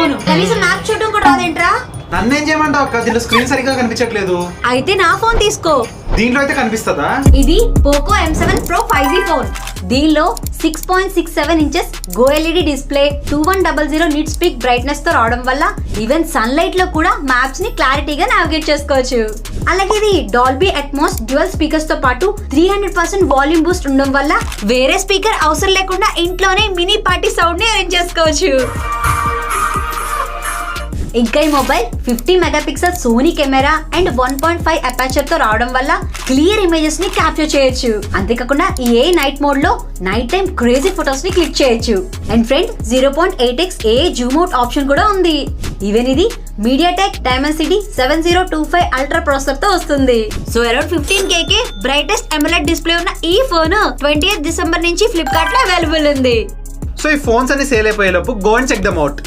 Phone, కనీసం నాకు చూడడం కూడా రాదేంట్రా? నన్నేం చేయమంటావు అక్క? దీంట్లో స్క్రీన్ సరిగ్గా కనిపించట్లేదు. అయితే నా ఫోన్ తీసుకో. దీంట్లో అయితే కనిపిస్తుందా? ఇది Poco M7 Pro 5G phone. దీనిలో 6.67 inches go LED display, 2100 nits peak brightness తో రావడం వల్ల ఈవెన్ సన్లైట్ లో కూడా మ్యాప్స్ ని క్లారిటీగా నావిగేట్ చేసుకోవచ్చు. అలాగే ఇది డాల్బీ అట్మాస్ డ్యూయల్ స్పీకర్స్ తో పాటు 300% వాల్యూమ్ బూస్ట్ ఉండడం వల్ల వేరే స్పీకర్ అవసరం లేకుండా ఇంట్లోనే మినీ పార్టీ సౌండ్ ని అరేంజ్ చేసుకోవచ్చు. ఇంకా ఈ mobile 50 megapixel Sony camera and 1.5 aperture తో రావడం వల్ల క్లియర్ ఇమేజెస్ ని క్యాప్చర్ చేయొచ్చు. అంతేకాకుండా ఈ నైట్ మోడ్ లో నైట్ టైం క్రేజీ ఫొటోస్ ని క్లిక్ చేయొచ్చు. And friend 0.8x Zoom out option కూడా ఉంది. ఈవెన్ ఇది MediaTek Dimensity 7025 అల్ట్రా ప్రాసెసర్ తో వస్తుంది. సో అరౌండ్ 15K కే బ్రైటెస్ట్ AMOLED డిస్ప్లే ఉన్న ఈ ఫోన్ 20th డిసెంబర్ నుంచి ఫ్లిప్కార్ట్ లో అవైలబుల్ ఉంది. సో ఈ ఫోన్స్ అన్ని సేల్ అయిపోయేలోపు go and check them out.